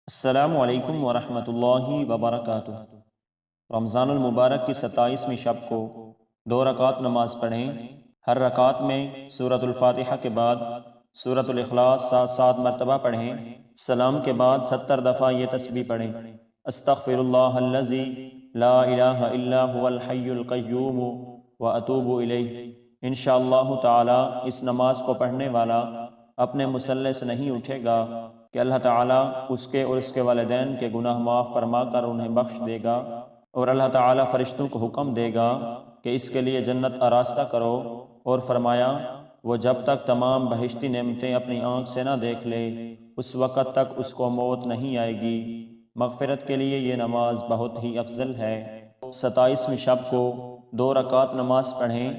السلام علیکم ورحمۃ اللہ وبرکاتہ۔ رمضان المبارک کی 27ویں شب کو 2 رکعت نماز پڑھیں۔ ہر رکعت میں سورۃ الفاتحہ کے بعد سورۃ الاخلاص 7 مرتبہ پڑھیں۔ سلام کے بعد 70 دفعہ یہ تسبیح پڑھیں: استغفر اللہ الذی لا الہ الا هو الحی القیوم واتوب الیہ۔ انشاءاللہ تعالی اس نماز کو پڑھنے والا اپنے مصلی سے نہیں اٹھے گا کہ اللہ تعالیٰ اس کے اور اس کے والدین کے گناہ معاف فرما کر انہیں بخش دے گا، اور اللہ تعالیٰ فرشتوں کو حکم دے گا کہ اس کے لیے جنت آراستہ کرو، اور فرمایا وہ جب تک تمام بہشتی نعمتیں اپنی آنکھ سے نہ دیکھ لے اس وقت تک اس کو موت نہیں آئے گی۔ مغفرت کے لیے یہ نماز بہت ہی افضل ہے۔ 27ویں شب کو 2 رکعت نماز پڑھیں۔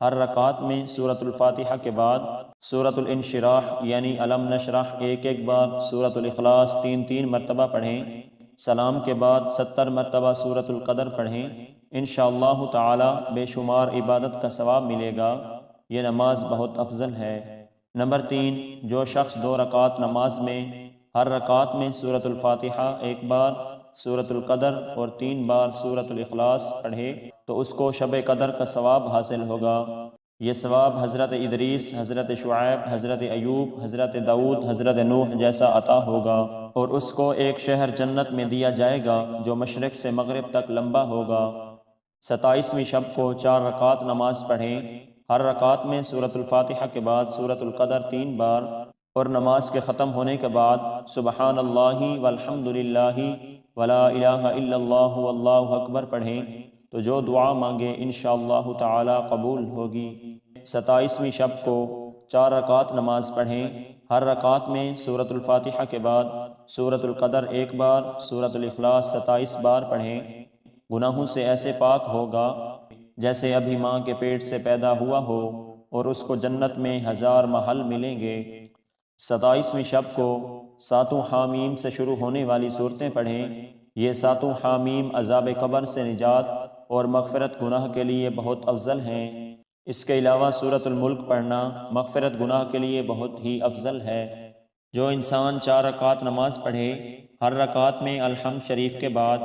ہر رکعت میں سورۃ الفاتحہ کے بعد سورۃ الانشراح یعنی علم نشرح ایک بار، سورۃ الاخلاص 3 مرتبہ پڑھیں۔ سلام کے بعد 70 مرتبہ سورۃ القدر پڑھیں۔ انشاءاللہ تعالی بے شمار عبادت کا ثواب ملے گا۔ یہ نماز بہت افضل ہے۔ نمبر 3، جو شخص 2 رکعت نماز میں ہر رکعت میں سورۃ الفاتحہ 1 بار، سورۃ القدر اور 3 بار سورۃ الاخلاص پڑھے تو اس کو شب قدر کا ثواب حاصل ہوگا۔ یہ ثواب حضرت ادریس، حضرت شعیب، حضرت ایوب، حضرت داؤد، حضرت نوح جیسا عطا ہوگا، اور اس کو ایک شہر جنت میں دیا جائے گا جو مشرق سے مغرب تک لمبا ہوگا۔ 27ویں شب کو 4 رکعت نماز پڑھیں۔ ہر رکعت میں سورۃ الفاتحہ کے بعد سورۃ القدر 3 بار، اور نماز کے ختم ہونے کے بعد سبحان اللہ والحمد للہ ولا الہ الا اللہ واللہ اکبر پڑھیں تو جو دعا مانگے انشاءاللہ تعالی قبول ہوگی۔ 27ویں شب کو 4 رکعت نماز پڑھیں۔ ہر رکعت میں سورۃ الفاتحہ کے بعد سورۃ القدر 1 بار، سورۃ الاخلاص 27 بار پڑھیں۔ گناہوں سے ایسے پاک ہوگا جیسے ابھی ماں کے پیٹ سے پیدا ہوا ہو، اور اس کو جنت میں 1000 محل ملیں گے۔ 27ویں شب کو 7 حامیم سے شروع ہونے والی صورتیں پڑھیں۔ یہ 7 حامیم عذاب قبر سے نجات اور مغفرت گناہ کے لیے بہت افضل ہیں۔ اس کے علاوہ سورۃ الملک پڑھنا مغفرت گناہ کے لیے بہت ہی افضل ہے۔ جو انسان 4 رکعت نماز پڑھے، ہر رکعت میں الحمد شریف کے بعد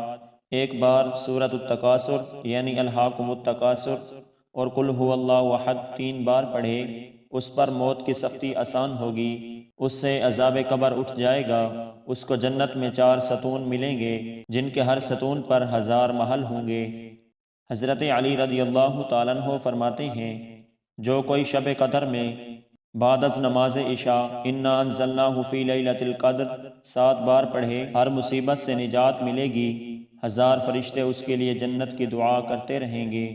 1 بار سورۃ التکاثر یعنی الہاکم التکاثر اور قل ھو اللہ احد 3 بار پڑھے، اس پر موت کی سختی آسان ہوگی، اس سے عذاب قبر اٹھ جائے گا، اس کو جنت میں 4 ستون ملیں گے جن کے ہر ستون پر 1000 محل ہوں گے۔ حضرت علی رضی اللہ تعالیٰ عنہ فرماتے ہیں، جو کوئی شب قدر میں بعد از نماز عشاء انا انزلناہ فی لیلۃ القدر 7 بار پڑھے، ہر مصیبت سے نجات ملے گی، 1000 فرشتے اس کے لیے جنت کی دعا کرتے رہیں گے۔